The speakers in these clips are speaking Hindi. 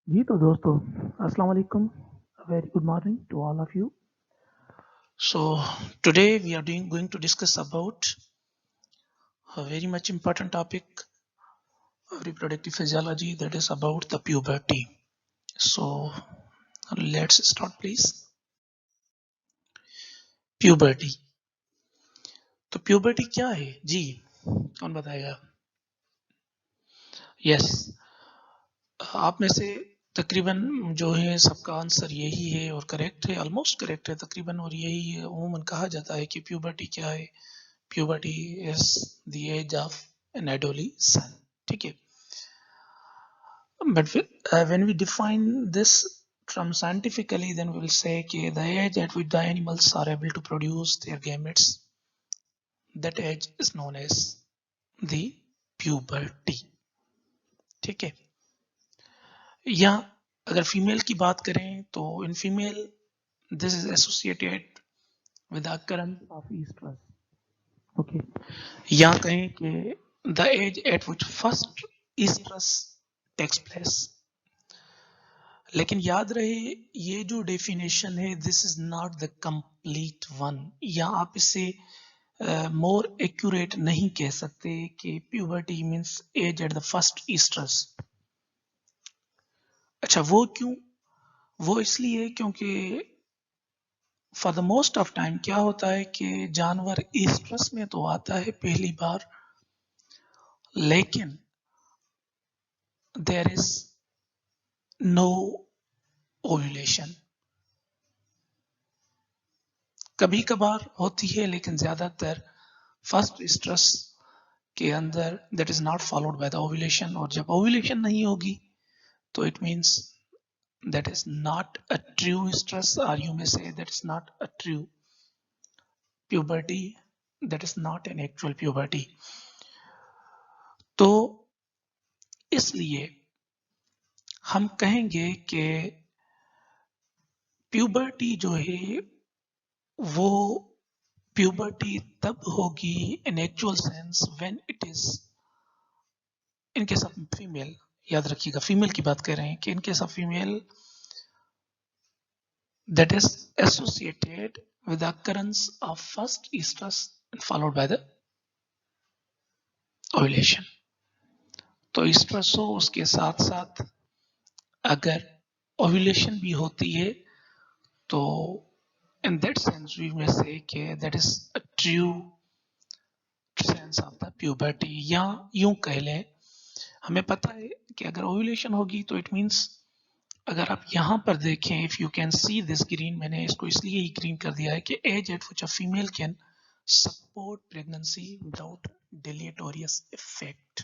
जी तो दोस्तों अस्सलाम वालेकुम, very good morning to all of you. So today we are going to discuss about a very much important topic of reproductive physiology, that is about the puberty. So let's start please. Puberty. तो puberty क्या है जी, कौन बताएगा? Yes, आप में से तकरीबन जो है सबका आंसर यही है और करेक्ट है, ऑलमोस्ट करेक्ट है तकरीबन, और यही है उमूमन कहा जाता है कि प्यूबर्टी क्या है. Puberty is the age of an adolescent. ठीक है. But when we define this term scientifically, then we will say कि the age at which the animals are able to produce their gametes, that age is known as the puberty. ठीक है. या अगर फीमेल की बात करें तो in female this is associated with the occurrence of estrus. Okay. या कहें कि the age at which first estrus takes place. लेकिन याद रहे ये जो डेफिनेशन है this is not the complete one, या आप इसे मोर एक्यूरेट नहीं कह सकते कि puberty means age at the first oestrus. अच्छा, वो क्यों? वो इसलिए क्योंकि for the most of time क्या होता है कि जानवर ईस्ट्रस में तो आता है पहली बार, लेकिन देयर इज नो ओव्यूलेशन. कभी कभार होती है लेकिन ज्यादातर फर्स्ट ईस्ट्रस के अंदर that is not followed by the ovulation, और जब ओव्यूलेशन नहीं होगी तो it means that is not a true oestrus, और you may say that is not a true puberty, that is not an actual puberty. तो इसलिए हम कहेंगे कि प्यूबर्टी जो है वो प्यूबर्टी तब होगी इन actual sense when it is in case of female. याद रखिएगा फीमेल की बात कर रहे हैं कि इन case of female that is associated with the occurrence of first estrus followed by the ovulation. तो estrus हो उसके साथ साथ अगर ovulation भी होती है तो in that sense we may say कि that is a true sense of the puberty. या यूं कह लें, हमें पता है कि अगर ovulation होगी तो it means अगर आप यहाँ पर देखें, if you can see this green, मैंने इसको इसलिए ही ग्रीन कर दिया है कि age at which a female can support pregnancy without deleterious effect.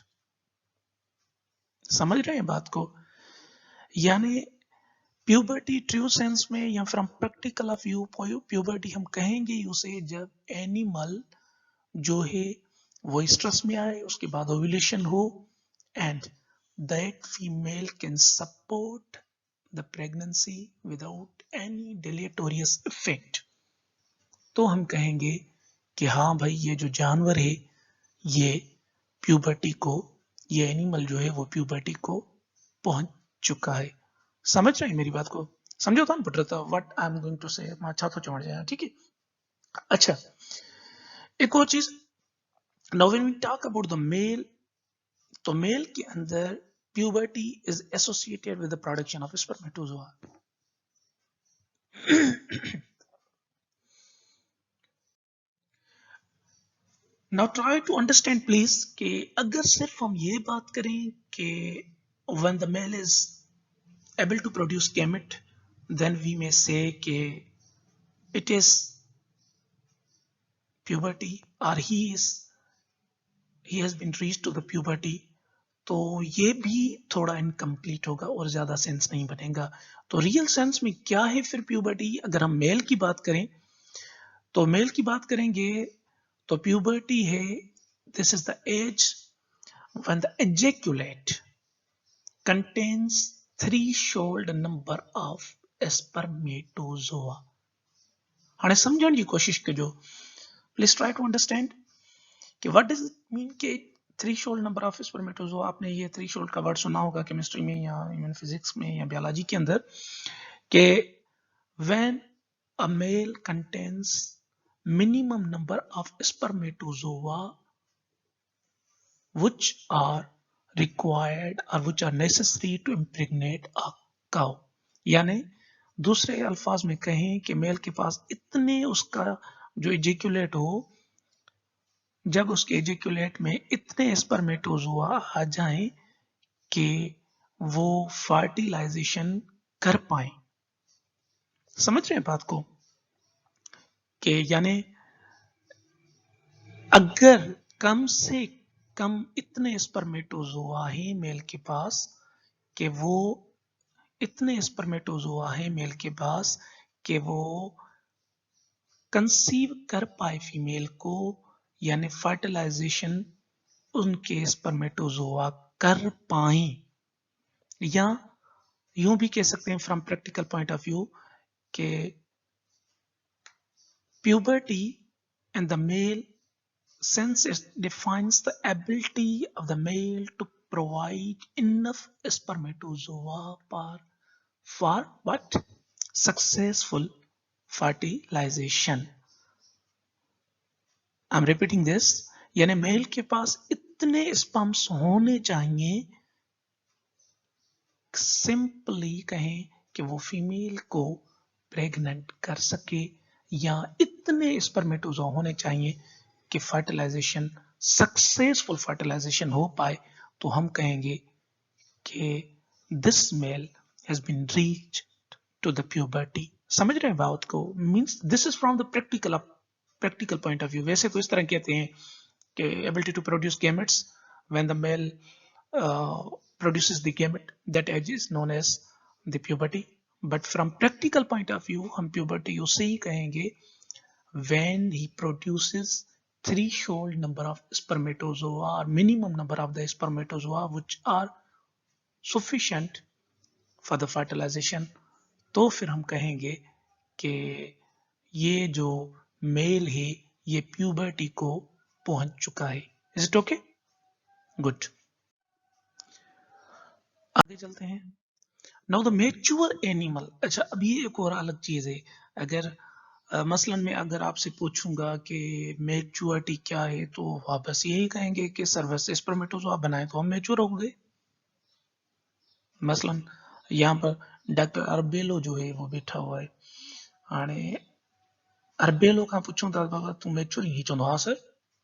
समझ रहे हैं बात को? यानी प्यूबर्टी ट्रू सेंस में या from practical of view puberty हम कहेंगे उसे जब एनिमल जो है वो स्ट्रेस में आए, उसके बाद ओव्यूलेशन हो and that female can support the pregnancy without any deleterious effect. तो हम कहेंगे कि हाँ भाई ये जो जानवर है ये प्यूबर्टी को, ये एनिमल जो है वो प्यूबर्टी को पहुंच चुका है. समझ रहे हैं मेरी बात को? समझो था ना पुट रहा था what I am going to say, अच्छा तो चढ़ जाए. ठीक है. अच्छा, एक और चीज, now when we talk about the male, तो मेल के अंदर puberty is associated with the production of spermatozoa. Now try to understand please कि अगर सिर्फ हम ये बात करें कि when the male is able to produce gamete then we may say कि इट इज प्यूबर्टी और he has been reach to the puberty, तो ये भी थोड़ा इनकम्प्लीट होगा और ज्यादा सेंस नहीं बनेगा. तो रियल सेंस में क्या है फिर प्यूबर्टी? अगर हम मेल की बात करें तो मेल की बात करेंगे तो प्यूबर्टी है, this is the age when the ejaculate contains threshold number of spermatozoa. हाँ समझने की कोशिश करो, प्लीज ट्राई टू अंडरस्टैंड कि व्हाट डज इट मीन कि थ्रीशोल्ड नंबर ऑफ स्पर्मेटोजोआ, आपने ये थ्रीशोल्ड का वर्ड सुना होगा केमिस्ट्री में या इवन फिजिक्स में या बायोलॉजी के अंदर, कि when a male contains minimum number of spermatozoa which are required or which are necessary to impregnate a cow, यानी दूसरे अल्फाज में कहें कि मेल के पास इतने उसका जो इजेक्यूलेट हो, जब उसके इजेक्यूलेट में इतने स्पर्मेटोजोआ आ जाएं कि वो फर्टिलाइजेशन कर पाए। समझ रहे हैं बात को? कि यानी अगर कम से कम इतने स्पर्मेटोजोआ है मेल के पास कि वो इतने स्पर्मेटोजोआ है मेल के पास कि वो कंसीव कर पाए फीमेल को, यानी फर्टिलाइजेशन उनके स्पर्मेटोजोआ कर पाए, या यूं भी कह सकते हैं from practical point of view कि puberty in the male, since it defines the ability of the male to provide enough spermatozoa for what? Successful fertilization. I'm repeating this, यानी मेल के पास इतने स्पर्म्स होने चाहिए, सिंपली कहें कि वो फीमेल को प्रेग्नेंट कर सके, या इतने स्पर्मेटोजोआ होने चाहिए कि फर्टिलाइजेशन, सक्सेसफुल फर्टिलाइजेशन हो पाए, तो हम कहेंगे कि this male has been reached to the puberty. समझ रहे हैं बात को? Means this is from the practical point of view. वैसे तो इस तरह कहते हैं कि ability to produce gametes, when the male produces the gamete, that age is known as the puberty. But from practical point of view, हम puberty उसे ही कहेंगे when he produces threshold number of spermatozoa or minimum number of the spermatozoa which are sufficient for the fertilization, तो फिर हम कहेंगे कि ये जो मेल है ये प्यूबर्टी को पहुंच चुका है। Is it okay? गुड, आगे चलते हैं। Now the mature animal. अच्छा, अब ये एक और अलग चीज है। अगर मसलन मैं अगर आपसे पूछूंगा कि मैच्योरिटी क्या है, तो आप बस यही कहेंगे कि सर्वस स्पर्मेटोजोआ बनाए तो हम मैच्योर हो गए। मसलन यहाँ पर डॉक्टर अरबेलो जो है वो बैठा हुआ है, हाणे अरबेलो खां पूछूं था बाबा तू मैच्योर? ही चवंदो हाँ sir,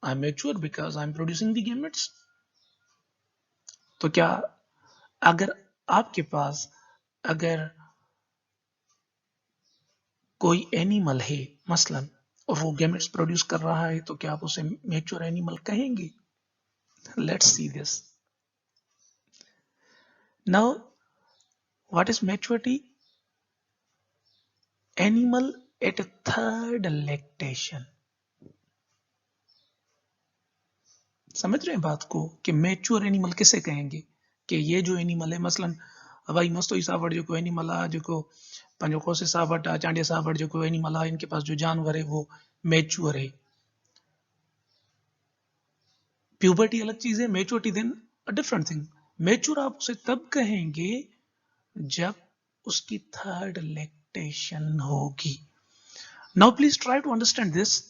I am mature because I am producing the gametes. तो क्या अगर आपके पास अगर कोई एनिमल है मसलन और वो गैमेट्स प्रोड्यूस कर रहा है, तो क्या आप उसे मैच्योर एनिमल कहेंगे? Let's see this. Now what is maturity? Animal at third lactation. समझ रहे हैं बात को कि मैच्योर एनिमल किसे कहेंगे? कि ये जो एनिमल है मसलन भाई मस्तो ही सावट जो एनिमल आ, जो पंहिंजो कोसे सावट आ, चांडिया सावट जो एनिमल आ, इनके पास जो जानवर है वो मैच्योर है। प्यूबर्टी अलग चीज है, maturity then a different thing. Mature आप उसे तब कहेंगे जब उसकी थर्ड लैक्टेशन होगी। Now please try to understand this.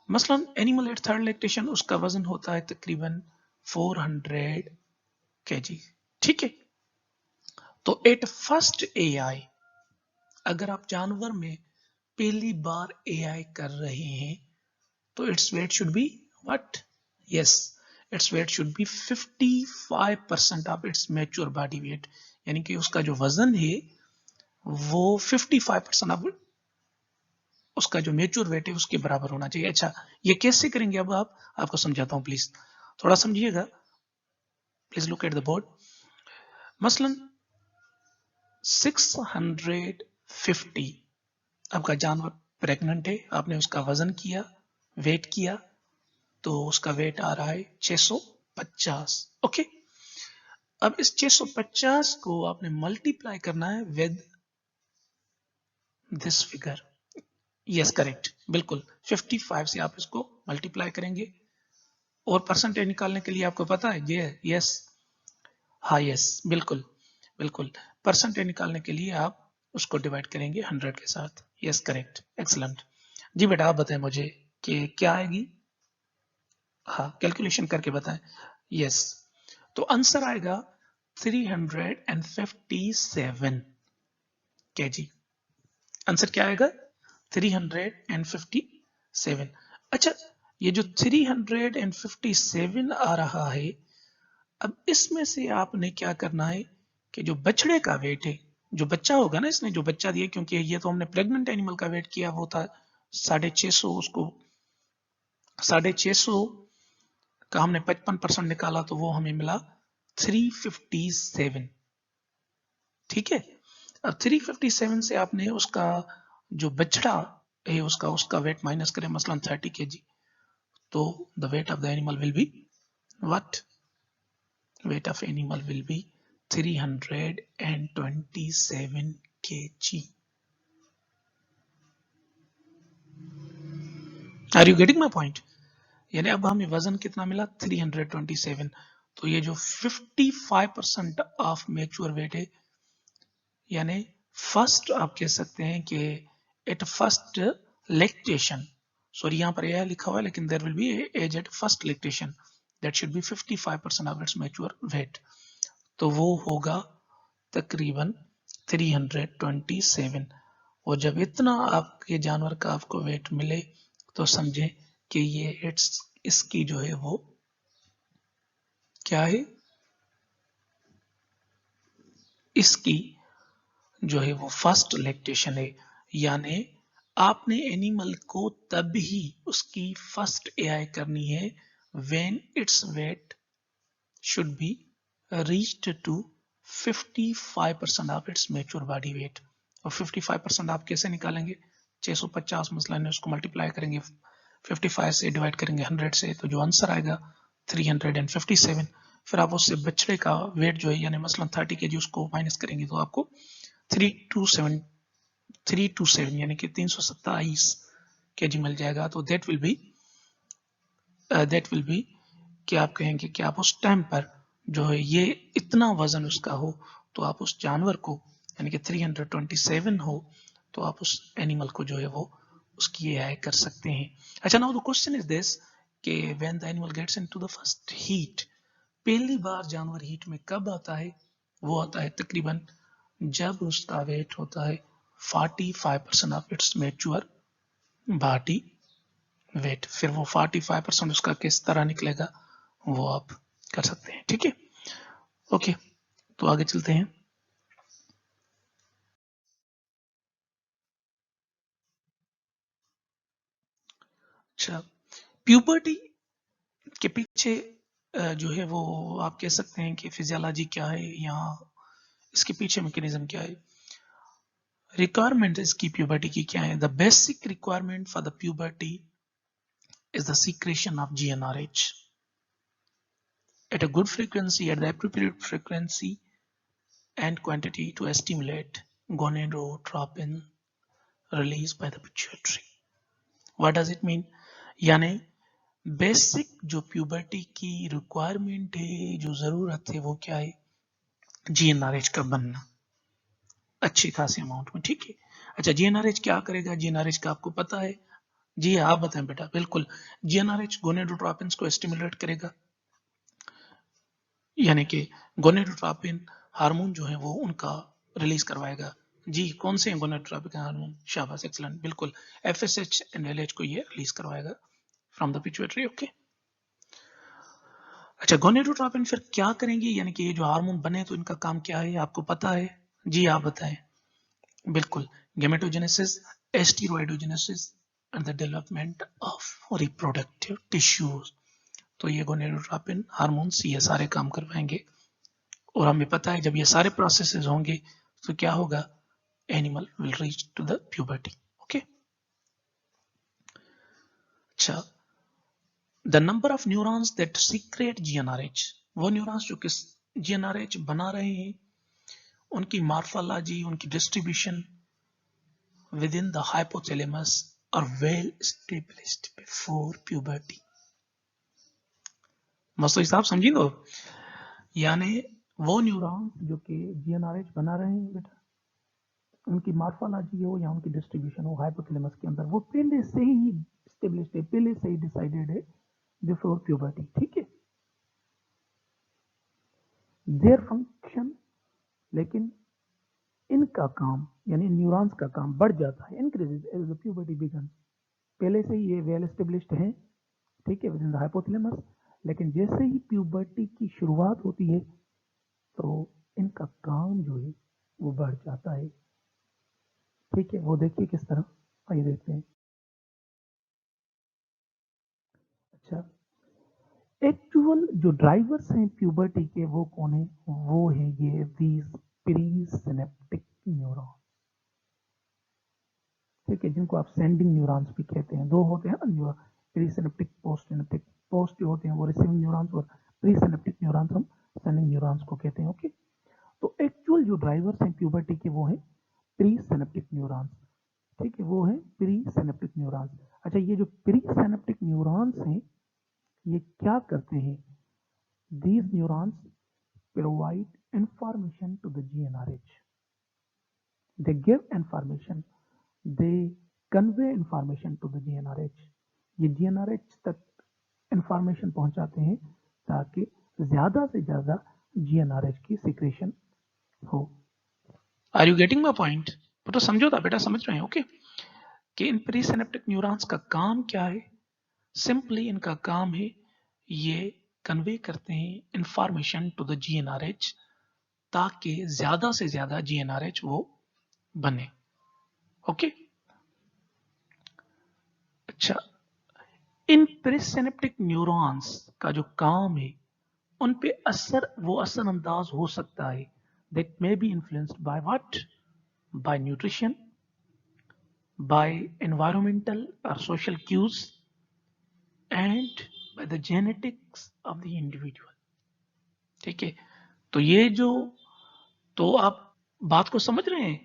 मसलन एनिमल एट थर्ड लैक्टेशन, उसका वजन होता है तकरीबन 400 kg, ठीक है? तो एट फर्स्ट एआई, अगर आप जानवर में पहली बार एआई कर रहे हैं, तो its weight should be what? Yes, its weight should be 55% of its mature body weight, यानी कि उसका जो वजन है वो 55% ऑफ उसका जो मैच्योर वेट है उसके बराबर होना चाहिए। अच्छा, ये कैसे करेंगे? अब आपको समझाता हूं, प्लीज थोड़ा समझिएगा। Please look at the board. मसलन 650 आपका जानवर प्रेग्नेंट है, आपने उसका वजन किया, वेट किया, तो उसका वेट आ रहा है 650। ओके, अब इस 650 को आपने मल्टीप्लाई करना है with this figure. Yes correct, बिल्कुल 55 से आप इसको मल्टीप्लाई करेंगे और परसेंटेज निकालने के लिए आपको पता है ये, यस, हाँ यस, बिल्कुल बिल्कुल, परसेंटेज निकालने के लिए आप उसको डिवाइड करेंगे 100 के साथ। Yes correct, excellent. जी बेटा आप बताएं मुझे कि क्या आएगी। हाँ कैलकुलेशन करके बताएं। यस, तो आंसर आएगा 357 केजी। आंसर क्या आएगा 357। अच्छा, ये जो 357 आ रहा है, अब इसमें से आपने क्या करना है कि जो बछड़े का वेट है, जो बच्चा होगा ना, इसने जो बच्चा दिया, क्योंकि ये तो हमने प्रेग्नेंट एनिमल का वेट किया, वो था 650, उसको 650 का हमने 55% निकाला तो वो हमें मिला 357। ठीक है, अब 357 से आपने उसका जो बछड़ा है उसका वेट माइनस करें, मसलन 30 केजी, तो the weight of the animal will be what, weight of animal will be 327 kg. Are you getting my point? यानी अब हमें वजन कितना मिला 327, तो ये जो 55% ऑफ मैच्योर वेट है, यानी फर्स्ट आप कह सकते हैं कि एट फर्स्ट लैक्टेशन, सॉरी यहाँ पर यह लिखा हुआ है लेकिन there will be age at first lactation, that should be 55% of its mature weight, तो वो होगा तकरीबन 327। और जब इतना आपके जानवर का आपको वेट मिले तो समझें कि ये इसकी जो है वो क्या है, इसकी जो है वो फर्स्ट लैक्टेशन है, यानी आपने एनिमल को तब ही उसकी फर्स्ट एआई करनी है when its weight should be reached to 55% of its mature body weight। और 55% आप कैसे निकालेंगे, 650 मसलन उसको मल्टीप्लाई करेंगे 55 से, डिवाइड करेंगे 100 से, तो जो आंसर आएगा 357। फिर आप उससे बछड़े का वेट जो है यानी मसलन 30 केजी उसको माइनस करेंगे तो आपको 327 यानी कि 327 केजी मिल जाएगा। तो दैट विल बी कि आप कहेंगे कि आप उस टाइम पर जो है ये इतना वजन उसका हो, तो आप उस जानवर को यानी कि 327 हो, तो आप उस एनिमल को जो है वो उसकी एआई कर सकते हैं। अच्छा, now the question is this कि when the animal gets into the first heat, पहली बार जानवर हीट में कब आता है, वो आता है तकरीबन जब उसका वेट होता है 45% of its mature body weight. फिर वो 45% उसका किस तरह निकलेगा वो आप कर सकते हैं। ठीक है, ओके, तो आगे चलते हैं। अच्छा, प्यूबर्टी के पीछे जो है वो आप कह सकते हैं कि फिजियोलॉजी क्या है, यहाँ इसके पीछे मैकेनिज्म क्या है, रिक्वायरमेंट इसकी प्यूबर्टी की क्या है। The basic requirement for the puberty is the secretion of GnRH at a good frequency, at the appropriate frequency and quantity to stimulate gonadotropin released by the pituitary. What does it mean? यानी बेसिक जो प्यूबर्टी की रिक्वायरमेंट है, जो जरूरत है, वो क्या है, जीएनआरएच का बनना अच्छी खासी अमाउंट में। ठीक है, अच्छा जीएनआरएच क्या करेगा, जीएनआरएच का आपको पता है, जी आप बताएं बेटा। बिल्कुल, जीएनआरएच गोनेडोट्रोपिन्स को स्टिमुलेट करेगा, यानी कि गोनेडोट्रोपिन हार्मोन जो है वो उनका रिलीज करवाएगा। जी कौन से गोनेडोट्रोपिन हार्मोन, शाबाश एक्सीलेंट, बिल्कुल एफएसएच एंड एलएच को ये रिलीज करवाएगा फ्रॉम द पिट्यूटरी। ओके, अच्छा गोनेडोट्रोपिन फिर क्या करेंगे, यानी कि ये जो हार्मोन बने तो इनका काम क्या है आपको पता है, जी आप बताएं। बिल्कुल, gametogenesis, steroidogenesis and the development of reproductive tissues. तो ये गोनेडोट्रोपिन हार्मोन्स ये सारे काम करवाएंगे, और हमें पता है जब ये सारे प्रोसेसेस होंगे तो क्या होगा, animal will reach to the puberty. Okay, अच्छा, the number of neurons that secrete GnRH, वो न्यूरॉन्स जो किस जीएनआरएच बना रहे हैं, उनकी मॉर्फोलॉजी, उनकी distribution within the hypothalamus are well established before puberty। मस्त हिसाब समझी दो। यानी वो न्यूरॉन जो कि जीएनआरएच बना रहे हैं बेटा, उनकी मॉर्फोलॉजी हो या उनकी डिस्ट्रीब्यूशन हो हाइपोथैलेमस के अंदर, वो पहले से ही एस्टेब्लिश्ड है, पहले से ही डिसाइडेड है बिफोर प्यूबर्टी। ठीक है, देयर फंक्शन, लेकिन इनका काम यानी न्यूरॉन्स का काम बढ़ जाता है, increases as the puberty began. पहले से ही ये वेल एस्टेब्लिश्ड है, ठीक है, विद इन द हाइपोथैलेमस, लेकिन जैसे ही प्यूबर्टी की शुरुआत होती है तो इनका काम जो है वो बढ़ जाता है। ठीक है, वो देखिए किस तरह, आइए देखते हैं। अच्छा, एक्चुअल जो ड्राइवर्स हैं प्यूबर्टी के वो कौन है? वो है ये दीज प्री सिनेप्टिक न्यूरॉन। ठीक है, जिनको आप सेंडिंग न्यूरॉन्स भी कहते हैं। दो होते हैं ना neuron, pre synaptic, post synaptic. Post जो होते हैं वो रिसीविंग न्यूरॉन्स, और प्री सिनेप्टिक न्यूरॉन्स हम सेंडिंग न्यूरॉन्स को कहते हैं। ओके, तो एक्चुअल जो ड्राइवर्स हैं प्यूबर्टी के वो है प्री सिनेप्टिक न्यूरॉन्स। ठीक है, वो है प्री सिनेप्टिक न्यूरॉन्स। अच्छा, ये जो प्री सिनेप्टिक न्यूरॉन्स हैं ये क्या करते हैं? These neurons provide information to the GnRH. They give information, they convey information to the GnRH. ये GnRH तक इंफॉर्मेशन पहुंचाते हैं ताकि ज्यादा से ज्यादा GnRH की सिक्रेशन हो। Are you getting my point? तो समझो था बेटा, समझ रहे हैं? ओके, कि इन प्री सिनेप्टिक न्यूरॉन्स का काम क्या है? सिंपली इनका काम है ये कन्वे करते हैं इंफॉर्मेशन टू द GnRH ताकि ज्यादा से ज्यादा GnRH वो बने। ओके, अच्छा, इन प्रीसिनेप्टिक न्यूरॉन्स का जो काम है उन पे वो असरअंदाज हो सकता है। That may be influenced by what? By nutrition, by environmental और social cues, and by the genetics of the individual. ठीक है, तो ये जो, तो आप बात को समझ रहे हैं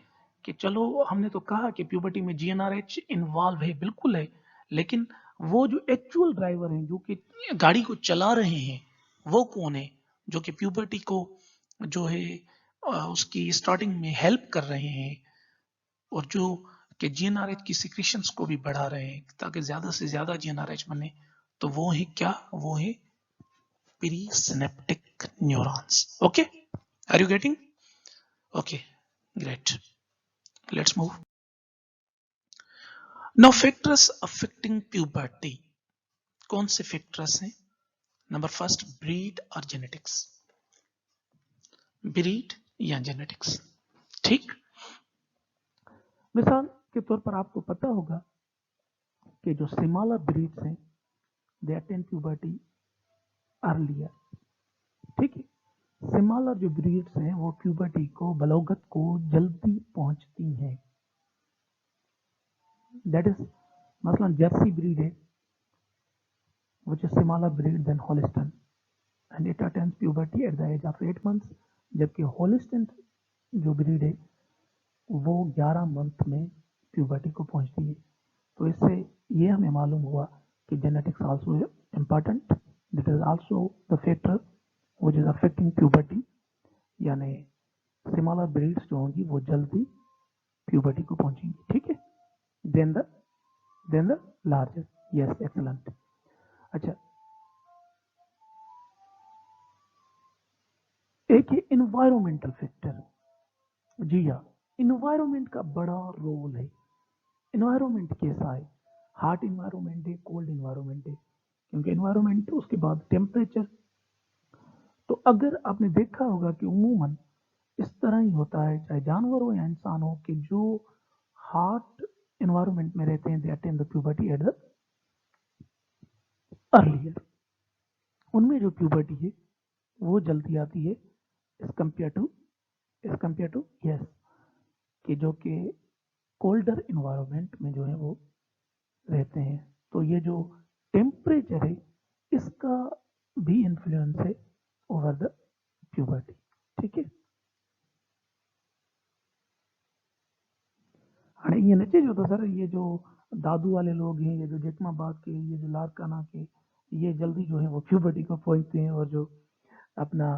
कि चलो हमने तो कहा कि प्यूबर्टी में जीएनआरएच इन्वॉल्व है, बिल्कुल है, लेकिन वो जो एक्चुअल ड्राइवर हैं जो कि गाड़ी को चला रहे हैं वो कौन है? जो कि प्यूबर्टी को जो है उसकी स्टार्टिंग में हेल्प कर रहे हैं और जो कि जीएनआरएच की सिक्रीशंस को भी बढ़ा रहे हैं ताकि ज्यादा से ज्यादा जीएनआरएच बने, तो वो है क्या? वो है presynaptic neurons. Okay, are you getting? Okay, great. Let's move. Now, factors affecting puberty. कौन से factors हैं? नंबर फर्स्ट, ब्रीड और जेनेटिक्स। ब्रीड या जेनेटिक्स। ठीक, मिसाल के तौर पर आपको पता होगा कि जो सिमाला ब्रीड्स हैं दे अटेन प्यूबर्टी अर्लियर। ठीक है, सिमाला जो ब्रीड्स हैं वो प्यूबर्टी को, बलोगत को जल्दी पहुंचती हैं। दैट इज, मसलन जर्सी ब्रीड है which is smaller breed than Holstein, and it attains puberty at the age of 8 months, जबकि होलिस्टन जो ब्रीड है वो 11 मंथ में प्यूबर्टी को पहुंचती है। तो इससे ये हमें मालूम हुआ कि genetics also important, that is also the factor which is affecting puberty, यानी स्मॉलर ब्रीड्स जो होंगी वो जल्दी प्यूबर्टी को पहुंचेंगी। ठीक है, then the larger. Yes, excellent. अच्छा, एक है इन्वायरमेंटल फैक्टर। जी हाँ, इन्वायरमेंट का बड़ा रोल है। इन्वायरमेंट कैसा है? हॉट इन्वायरमेंट है, कोल्ड इन्वायरमेंट है, क्योंकि इन्वायरमेंट उसके बाद टेम्परेचर। तो अगर आपने देखा होगा कि उमूमन इस तरह ही होता है, चाहे जानवर हो या इंसान हो, कि जो हॉट इन्वायरमेंट में रहते हैं they attain the puberty at the earlier. उनमें जो प्यूबर्टी है वो जल्दी आती है एज कंपेयर टू यस, कि जो कि कोल्डर इन्वायरमेंट में जो है वो रहते हैं। तो ये जो टेम्परेचर है इसका भी इन्फ्लुएंस है ओवर द प्यूबर्टी। ठीक है, हाँ, ये नचे जो तो सर, ये जो दादू वाले लोग हैं, ये जो जेठमा बाग के, ये जो लारकाना के, ये जल्दी जो है वो प्यूबर्टी को पहुंचते हैं, और जो अपना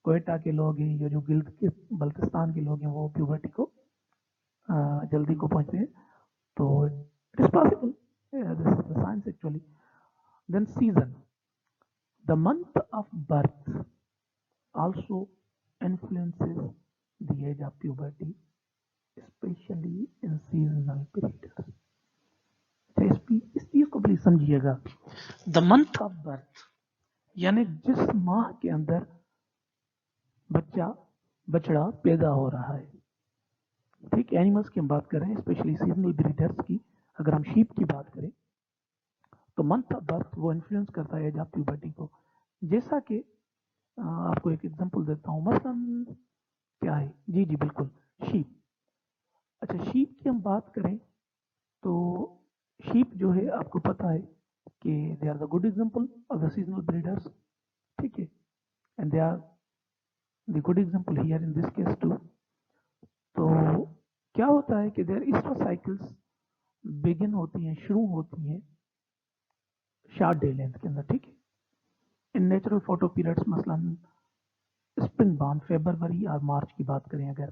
क्वेटा के लोग हैं या जो गिल्द के बल्तिस्तान के लोग हैं वो प्यूबर्टी को जल्दी को पहुंचते हैं. तो it is possible, this is the science actually. Then season, the month of birth also influences the age of puberty, especially in seasonal periods. इस चीज को प्लीज समझिएगा. द मंथ ऑफ बर्थ यानी जिस माह के अंदर बछड़ा पैदा हो रहा है. ठीक, एनिमल्स की हम बात कर रहे हैं, स्पेशली सीजनल ब्रीडर्स की. अगर हम शीप की बात करें तो मंथ ऑफ बर्थ वो इन्फ्लुएंस करता है एज ऑफ प्यूबर्टी को. जैसा कि आपको एक एग्जांपल देता हूँ. मसलन क्या है, जी जी बिल्कुल, शीप. अच्छा, शीप की हम बात करें तो शीप जो है आपको पता है कि they are the good example of the seasonal breeders. ठीक है, and they are the good example here in this case too. तो क्या होता है कि देयर ईस्टर साइकिल्स बिगिन होती हैं, शुरू होती हैं शार्ट डे लेंथ के अंदर. ठीक है, इन नेचुरल फोटो पीरियड्स मसलन स्प्रिंग बॉर्न फरवरी और मार्च की बात करें.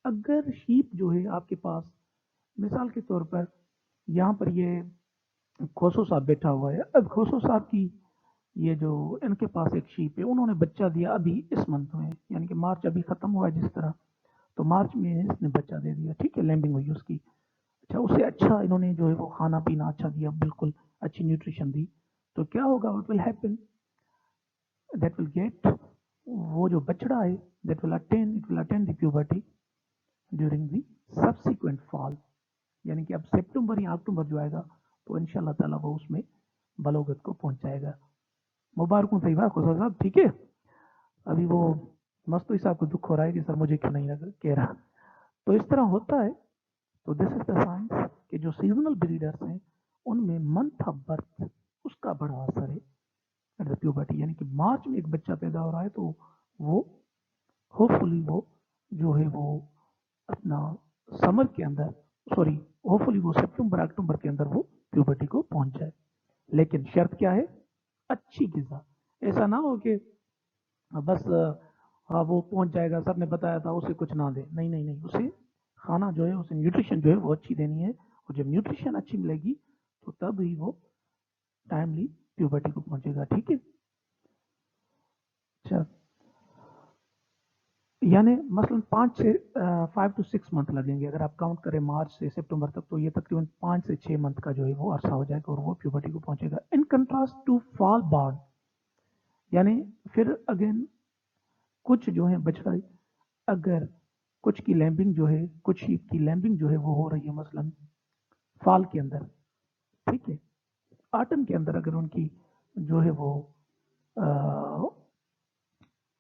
अगर शीप जो है आपके पास, मिसाल के तौर पर यहाँ पर ये खोसो साहब बैठा हुआ है. अब खोसो साहब की ये जो इनके पास एक शीप है, उन्होंने बच्चा दिया अभी इस मंथ में, यानी कि मार्च अभी खत्म हुआ है जिस तरह, तो मार्च में इसने बच्चा दे दिया. ठीक है, लैम्बिंग हुई उसकी. अच्छा, उससे अच्छा इन्होंने जो है वो खाना पीना अच्छा दिया, बिल्कुल अच्छी न्यूट्रिशन दी. तो क्या होगा, what will happen, that will get, वो जो बछड़ा है that will attain, it will attain the puberty during the subsequent fall. यानी कि अब सितंबर या अक्टूबर जो आएगा तो इंशाल्लाह ताला वो उसमें बलोगत को पहुंच जाएगा. मुबारक हो, सही बात खुशा साहब. ठीक है, अभी वो मस्तूरी साहब को दुख हो रहा है कि सर मुझे क्यों नहीं कह रहा. तो इस तरह होता है. तो दिस इज द साइंस कि जो सीजनल ब्रीडर्स हैं उनमें मंथ ऑफ बर्थ उसका बड़ा असर है एट द प्यूबर्टी. यानी कि मार्च में एक बच्चा पैदा हो रहा है तो वो होपफुली वो जो है वो अपना समर के अंदर, सॉरी, होपफुली वो सितंबर अक्टूबर के अंदर वो प्यूबर्टी को पहुंच जाए. लेकिन शर्त क्या है, अच्छी गिजा. ऐसा ना हो कि बस हाँ वो पहुंच जाएगा, सर ने बताया था, उसे कुछ ना दे. नहीं नहीं नहीं, उसे खाना जो है, उसे न्यूट्रिशन जो है वो अच्छी देनी है. और जब न्यूट्रिशन अच्छी मिलेगी तो तब ही वो टाइमली प्यूबर्टी को पहुंचेगा. ठीक है. अच्छा, यानी मसलन 5 to 6 मंथ लगेंगे. अगर आप काउंट करें मार्च से सितंबर तक, तो ये तकरीबन 5 से 6 मंथ का जो है वो अरसा हो जाएगा और वो प्यूबर्टी को पहुंचेगा. In contrast to fall born, यानी फिर अगेन कुछ जो है बछड़ा, अगर कुछ की लैम्बिंग जो है, कुछ शीप की लैम्बिंग जो है वो हो रही है मसलन फॉल के अंदर. ठीक है, ऑटम के अंदर अगर उनकी जो है वो आ,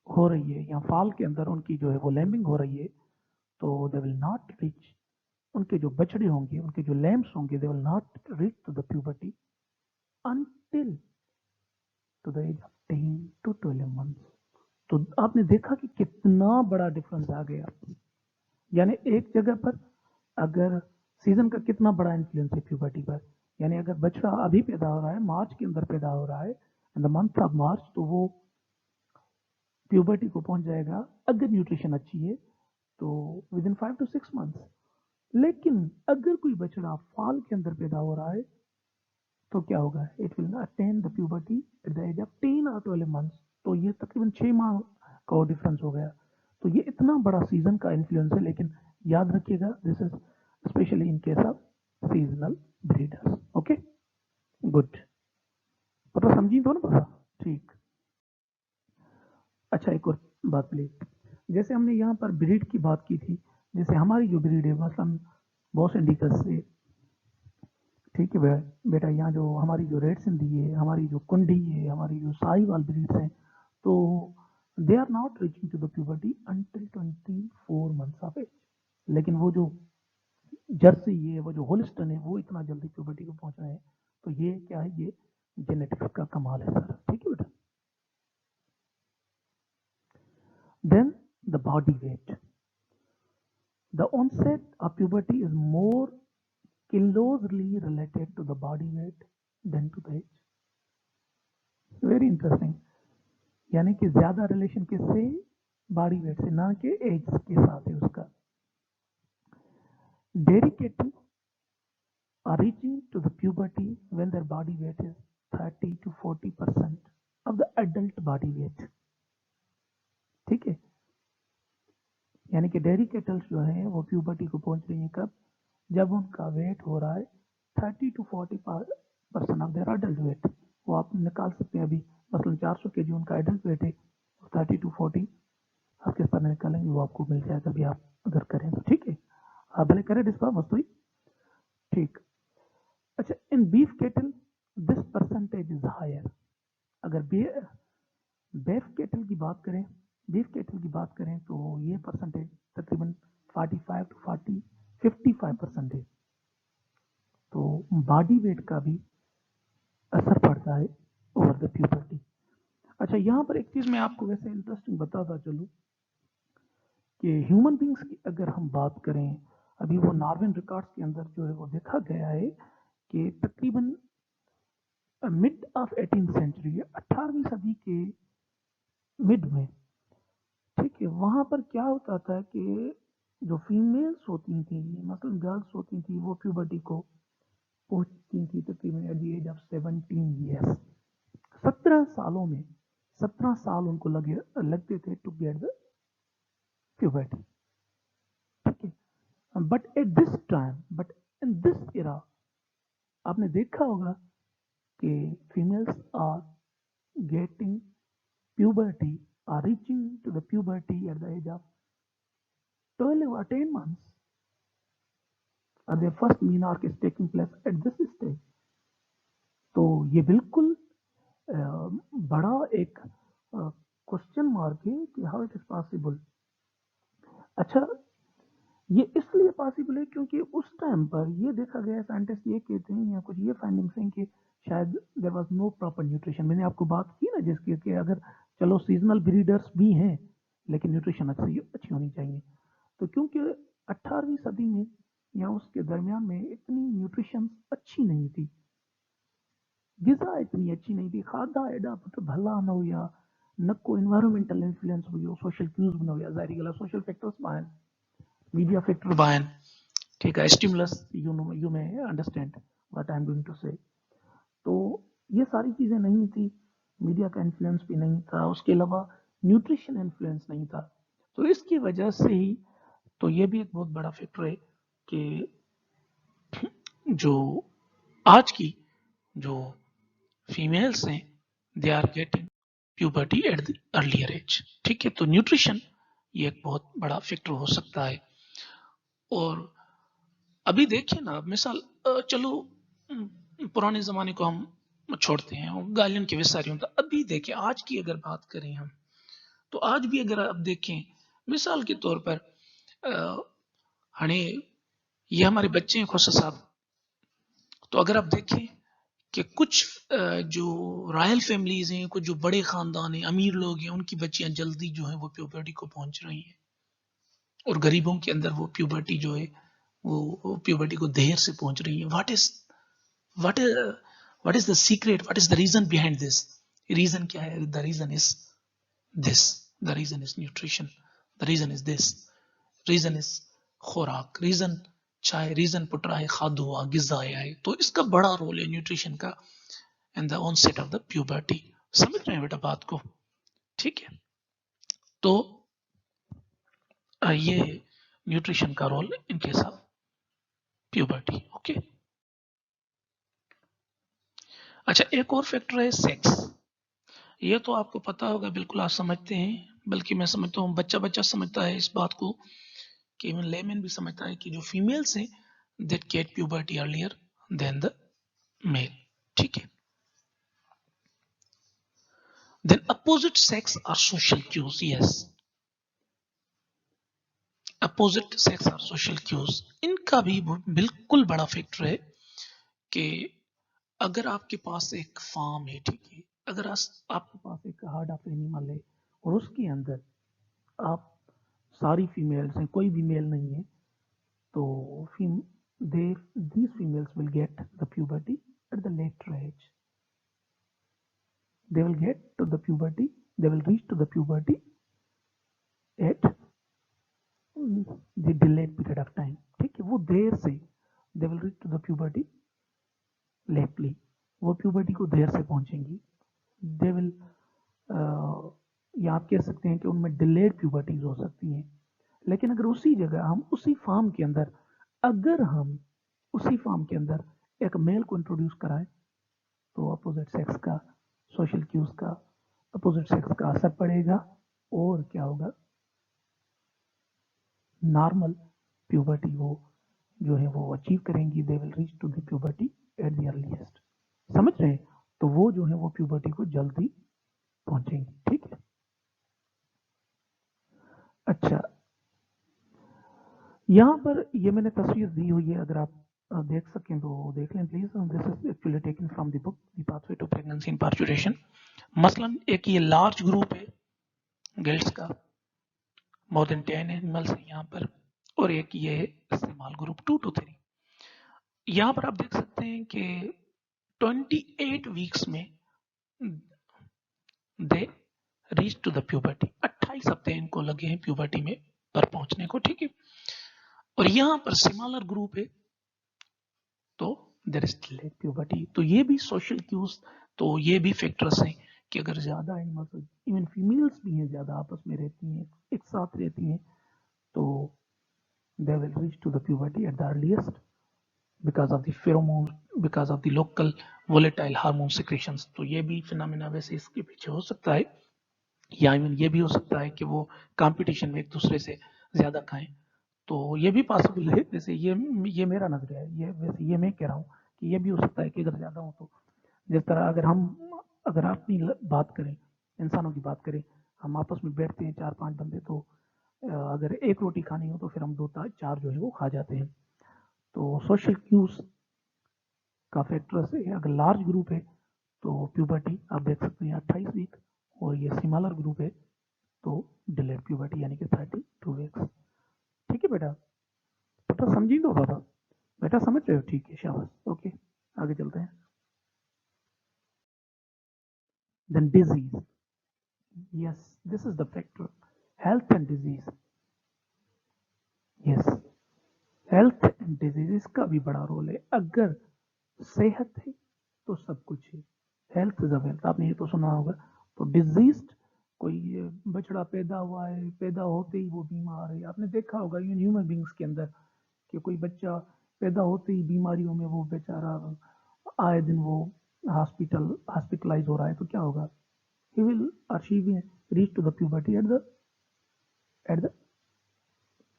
हो रही है, या फॉल के अंदर उनकी जो है वो लैम्बिंग हो रही है, तो दे विल नॉट रीच, उनके जो बछड़े होंगे, उनके जो लैम्प्स होंगे, they will not reach to the puberty until to the age of 10 to 12 months. तो आपने देखा कि कितना बड़ा डिफरेंस आ गया. यानी एक जगह पर अगर सीजन का कितना बड़ा इन्फ्लुएंस है प्यूबर्टी पर. यानी अगर बछड़ा अभी पैदा हो रहा है, मार्च के अंदर पैदा हो रहा है, in the month of March, तो वो प्यूबर्टी को पहुंच जाएगा अगर न्यूट्रिशन अच्छी है तो विद इन 5 to 6 मंथ्स. लेकिन अगर कोई बछड़ा फॉल के अंदर पैदा हो रहा है तो क्या होगा, it will attain the puberty at the age of 10 or 12 months. तो ये तकरीबन 6 माह का डिफरेंस हो गया. तो ये इतना बड़ा सीजन का इन्फ्लुएंस है. लेकिन याद रखिएगा, this is specially in case of seasonal breeders. Okay, good. पता समझी तो ना पता. ठीक. अच्छा, एक और बात प्लीज. जैसे हमने यहाँ पर ब्रीड की बात की थी, जैसे हमारी जो ब्रीड है मसलन बॉस इंडिकस से. ठीक है बेटा, यहाँ जो हमारी जो रेड सिंधी है, हमारी जो कुंडी है, हमारी जो साहिवाल ब्रीड्स हैं, तो they are not reaching to the puberty until 24 months of age. लेकिन वो जो जर्सी है, वो जो होलिस्टन है, वो इतना जल्दी प्यूबर्टी को पहुंच रहे हैं. तो ये क्या है, ये जेनेटिक्स का कमाल है सर. ठीक है बेटा. Then the body weight, the onset of puberty is more closely related to the body weight than to the age. Very interesting. यानी कि ज्यादा रिलेशन किससे? बॉडी वेट से, ना कि एज के साथ है उसका। Dairy cattle are reaching to the puberty when their body weight is 30 to 40% of the adult body weight। ठीक है, यानी कि डेयरी कैटल्स जो है वो प्यूबर्टी को पहुंच रही है कब? जब उनका वेट हो रहा है 30 to 40% of their adult weight. वो आप निकाल सकते हैं अभी, मसलन 400 kg उनका एडल्ट वेट है, 30 to 40 आप किस तरह निकालेंगे वो आपको मिल जाएगा अभी आप अगर करें तो। ठीक है, आप भले करें डिस्पा वस्तु ही। ठीक। अच्छा, in beef cattle this percentage is higher. अगर बेफ केटल की बात करें, बीफ केटल की बात करें तो ये परसेंटेज तकरीबन 45 to 55% है। तो बॉडी वेट का भी असर पड़ता है ओवर द प्यूबर्टी। अच्छा, यहाँ पर एक चीज मैं आपको वैसे इंटरेस्टिंग बताता चलूँ कि ह्यूमन बींग्स की अगर हम बात करें, अभी वो नॉर्वेन रिकॉर्ड्स के अंदर जो है वो देखा गया है कि तकरीबन मिड ऑफ 18th सेंचुरी, 18वीं सदी के मिड में, ठीक है, वहां पर क्या होता था कि जो फीमेल्स होती थी, मतलब गर्ल्स होती थी, वो प्यूबर्टी को पहुंचती थी तकरीबन at the age of 17 years. 17 सालों में 17 साल उनको लगते थे टू गेट द प्यूबर्टी। ठीक है, but at this time, but in this era, आपने देखा होगा कि females are getting puberty, are reaching to the puberty at the age of 12 or 10 months, or their first menarche is taking place at this stage। तो ये बिल्कुल बड़ा एक क्वेश्चन मार्क है कि हाउ इट इज पॉसिबल। अच्छा, ये इसलिए पॉसिबल है क्योंकि उस टाइम पर ये देखा गया, साइंटिस्ट ये कहते हैं या कुछ ये फाइंडिंग्स हैं कि शायद there was no proper nutrition. मैंने आपको बात की ना जिसकी कि अगर चलो सीजनल ब्रीडर्स भी हैं लेकिन न्यूट्रिशन अच्छी होनी चाहिए। तो क्योंकि 18वीं सदी में या उसके दरमियान में इतनी न्यूट्रिशन अच्छी नहीं थी, गिजा इतनी अच्छी नहीं थी, खादा एडा पुट भला न हुआ, न को एनवायरमेंटल इन्फ्लुएंस हुई, सोशल क्यूज न हुआ, जाहिर गला सोशल फैक्टर्स बाहन, मीडिया फैक्टर बाहन। ठीक है, stimulus, you may understand what I am going to say. तो ये सारी चीजें नहीं थी, मीडिया का इन्फ्लुएंस भी नहीं था, उसके अलावा न्यूट्रिशन इन्फ्लुएंस नहीं था। तो इसकी वजह से ही, तो ये भी एक बहुत बड़ा फैक्टर है कि जो आज की जो फीमेल्स हैं they are getting puberty at the earlier age. ठीक है, तो न्यूट्रिशन ये एक बहुत बड़ा फैक्टर हो सकता है। और अभी देखिए ना, मिसाल चलो पुराने ज़माने को हम छोड़ते हैं, गालियन के विसारियों का। अभी देखिए आज की अगर बात करें हम, तो आज भी अगर आप देखें, मिसाल के तौर पर हने ये हमारे बच्चे हैं खोसा साहब, तो अगर आप देखें कि कुछ जो रॉयल फैमिलीज हैं, कुछ जो बड़े खानदान हैं, अमीर लोग हैं, उनकी बच्चियां जल्दी जो है वो प्यूबर्टी को पहुंच रही हैं, और गरीबों के अंदर वो प्यूबर्टी जो है वो प्यूबर्टी को देर से पहुंच रही है। what is what is the secret, what is the reason behind this? Reason क्या है? The reason is this, the reason is nutrition, the reason is this, reason is खुराक, रीजन चाहे रीजन पुट रहा है खाद हुआ गिजा है। तो इसका बड़ा रोल है न्यूट्रिशन का and the onset of the puberty. समझ रहे हैं बेटा बात को? ठीक है, तो ये न्यूट्रिशन का role in case of puberty. Okay, अच्छा, एक और फैक्टर है सेक्स। ये तो आपको पता होगा, बिल्कुल आप समझते हैं, बल्कि मैं समझता हूँ बच्चा बच्चा समझता है इस बात को, कि इवन लेमैन भी समझता है कि जो फीमेल्स हैं that get puberty earlier than the male. ठीक है, then opposite sex are social cues. Yes, opposite sex are social cues, इनका भी बिल्कुल बड़ा फैक्टर है कि अगर आपके पास एक फार्म है, ठीक है, अगर आपके पास एक हार्ड ऑफ एनिमल है और उसके अंदर आप सारी फीमेल्स हैं, कोई भी मेल नहीं है, तो these females will get the puberty at the later age। they will get to the puberty, they will reach to the puberty at the delayed period of time. ठीक है, वो देर से, they will reach to the puberty lately, वो puberty को देर से पहुंचेंगी. they will या आप कह सकते हैं कि उनमें delayed puberties हो सकती हैं. लेकिन अगर उसी जगह हम उसी फार्म के अंदर, अगर हम उसी फार्म के अंदर एक मेल को इंट्रोड्यूस कराएं तो अपोजिट सेक्स का, सोशल क्यूज का, अपोजिट सेक्स का असर पड़ेगा और क्या होगा, नॉर्मल प्यूबर्टी वो जो है वो अचीव करेंगी. They will reach to the puberty at the earliest. समझ रहे हैं? तो वो जो है वो प्यूबर्टी को जल्दी पहुंचेंगी. ठीक है. अच्छा, यहाँ पर ये मैंने तस्वीर दी हुई है, अगर आप देख सकें तो देख लें please. This is actually taken from the book the pathway to pregnancy in parturition. मसलन एक ये लार्ज ग्रुप है गिल्ड्स का, मोर देन 10 एनिमल्स है यहाँ पर, और एक ये स्मॉल ग्रुप 2 to 3. यहाँ पर आप देख सकते हैं कि 28 वीक्स में they reach to the puberty. 28 हफ्ते इनको लगे हैं प्यूबर्टी में पर पहुंचने को. ठीक है. और यहाँ पर स्मॉलर ग्रुप है तो देयर इज डिलेड प्यूबर्टी. तो ये भी सोशल क्यूज, तो ये भी फैक्टर्स हैं कि अगर ज्यादा एनिमल्स, इवन फीमेल्स भी हैं, ज्यादा आपस में रहती हैं, एक साथ रहती हैं, तो they will reach to the puberty at the earliest because of the pheromone, because of the local volatile hormone secretions. तो ये भी फिनोमेना वैसे इसके पीछे हो सकता है, या इवन ये भी हो सकता है कि वो कंपटीशन में एक दूसरे से ज्यादा खाएं. तो ये भी पॉसिबल है. वैसे ये मेरा नजरिया है, ये वैसे ये मैं कह रहा हूँ कि ये भी हो सकता है कि अगर ज्यादा हो तो, जिस तरह अगर आप अपनी बात करें, इंसानों की बात करें, हम आपस में बैठते हैं 4-5 बंदे, तो अगर एक रोटी खानी हो तो फिर हम 2-4 जो है वो खा जाते हैं. तो सोशल क्यूज का फैक्टर से अगर लार्ज ग्रुप है तो प्यूबर्टी आप देख सकते हैं 28 वीक, और ये स्मॉलर ग्रुप है तो डिलेड प्यूबर्टी यानी कि 32 वीक्स. ठीक है बेटा, बेटा समझी दो बाबा, बेटा समझ रहे हो? ठीक है, शाबाश. ओके, आगे चलते हैं. Then disease. Yes, this is the factor, health and disease. Yes, health and disease का भी बड़ा रोल है. अगर सेहत है तो सब कुछ है. हेल्थ इज वेल्थ, आपने ये तो सुना होगा. तो डिजीज, कोई बछड़ा पैदा हुआ है, पैदा होते ही वो बीमार है. आपने देखा होगा इन ह्यूमन बींग्स के अंदर कि कोई बच्चा पैदा होते ही बीमारियों में वो बेचारा आए दिन वो हॉस्पिटलाइज हो रहा है, तो क्या होगा? he will or she will reach to the puberty at the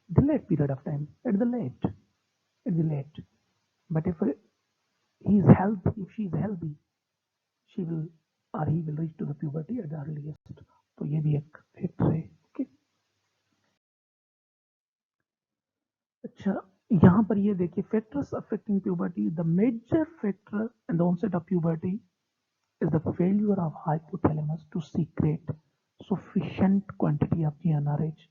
delayed period of time, at the late. But if he is healthy, if she is healthy, she will or he will reach to the puberty at the earliest. तो ये भी एक फैक्टर है. ओके. अच्छा, यहाँ पर ये देखिए, factors affecting puberty. The major factor in the onset of puberty is the failure of hypothalamus to secrete sufficient quantity of GnRH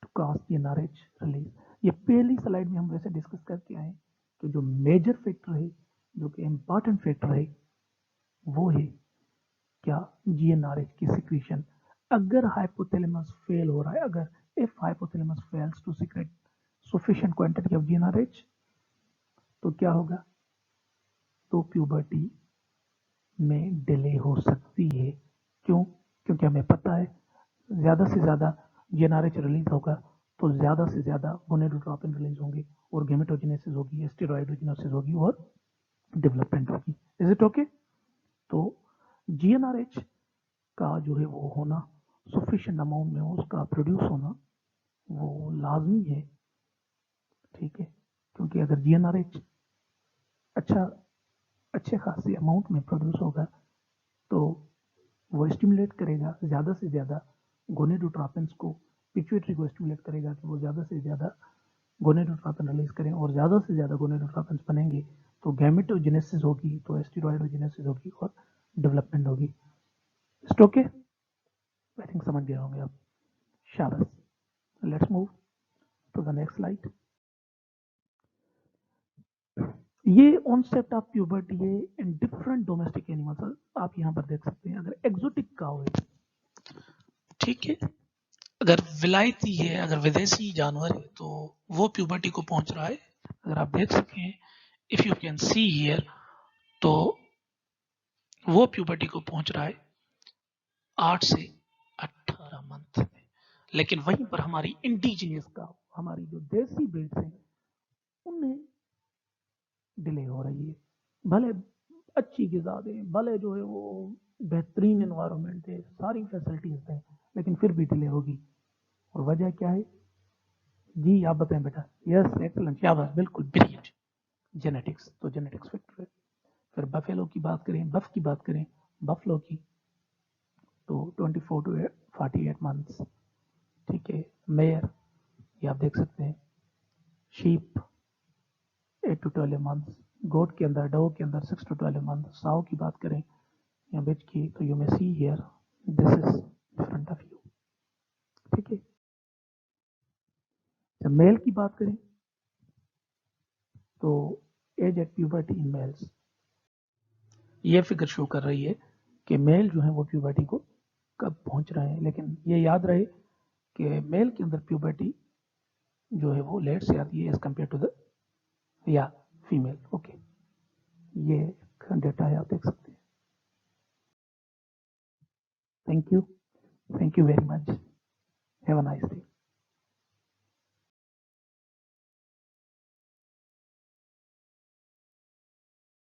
to cause GnRH release. ये पहली स्लाइड में हम वैसे डिस्कस करके आए कि जो मेजर फैक्टर है, जो कि इम्पॉर्टेंट फैक्टर है, वो है क्या? GnRH की सिक्रीशन. अगर हाइपोथैलेमस फेल हो रहा है, अगर if hypothalamus fails to secrete sufficient quantity of GnRH, तो क्या होगा? तो प्यूबर्टी में डिले हो सकती है. क्यों? क्योंकि हमें पता है ज्यादा से ज्यादा GnRH रिलीज होगा तो ज्यादा से ज्यादा गोनेडोट्रोपिन रिलीज होंगे और गेमेटोजेनेसिस होगी, स्टेरॉइडोजेनेसिस होगी और डेवलपमेंट होगी. Is it okay? तो GnRH का जो है वो होना, सफिशिएंट अमाउंट में उसका प्रोड्यूस होना वो लाजमी है. ठीक है, क्योंकि अगर GnRH अच्छे खासे अमाउंट में प्रोड्यूस होगा तो वो स्टिमुलेट करेगा ज़्यादा से ज़्यादा गोनेडोट्रोपिन्स को, पिट्यूटरी को स्टिमुलेट करेगा कि वो ज़्यादा से ज़्यादा गोनेडोट्रोपिन रिलीज करें, और ज़्यादा से ज़्यादा गोनेडोट्रोपिन्स बनेंगे तो गैमेटोजेनेसिस होगी, तो स्टेरॉइडोजेनेसिस होगी और डेवलपमेंट होगी. ओके, आई थिंक समझ गए होंगे आप. शाबाश. Let's move to the next slide. ये ऑनसेट ऑफ प्यूबर्टी है इन डिफरेंट डोमेस्टिक एनिमल्स, आप यहाँ पर देख सकते हैं। अगर एक्सोटिक काउ है, ठीक है, अगर विलायती है, अगर विदेशी जानवर है, तो वो प्यूबर्टी को पहुंच रहा है। अगर आप देख सकें, if you can see here, तो वो प्यूबर्टी को पहुंच रहा है 8 से 18 मंथ में। लेकिन वहीं पर हमारी इंडिजिनियस काउ, हमारी जो देसी ब्रीड्स हैं, उनमें डिले हो रही है। भले अच्छी ग़िज़ा दें, भले जो है वो बेहतरीन एनवायरनमेंट है, सारी फैसिलिटीज हैं, लेकिन फिर भी डिले होगी। और वजह क्या है? जी आप बताएं बेटा। यस एक्सलेंट, शाबाश, बिल्कुल, ब्रीड, जेनेटिक्स। तो जेनेटिक्स फैक्टर है। फिर बफेलो की बात करें, बफ की बात करें, बफलो की, तो 24 to 48 मंथ्स, ठीक है। मेयर, ये आप देख सकते हैं। Sheep 8 to 12 months. गोट के अंदर, डो के अंदर 6 to 12 मंथ। साउ की बात करें या बिच की, तो you may see here, this is in front of you, ठीक है। जब मेल की बात करें, तो age at puberty in males, ये फिगर शो कर रही है कि मेल जो है वो प्यूबर्टी को कब पहुंच रहे हैं। लेकिन ये याद रहे कि मेल के अंदर प्यूबर्टी जो है वो लेट से आती है एज कम्पेयर टू द या फीमेल। ओके, ये डेटा है, आप देख सकते हैं। Thank you very much, have a nice day.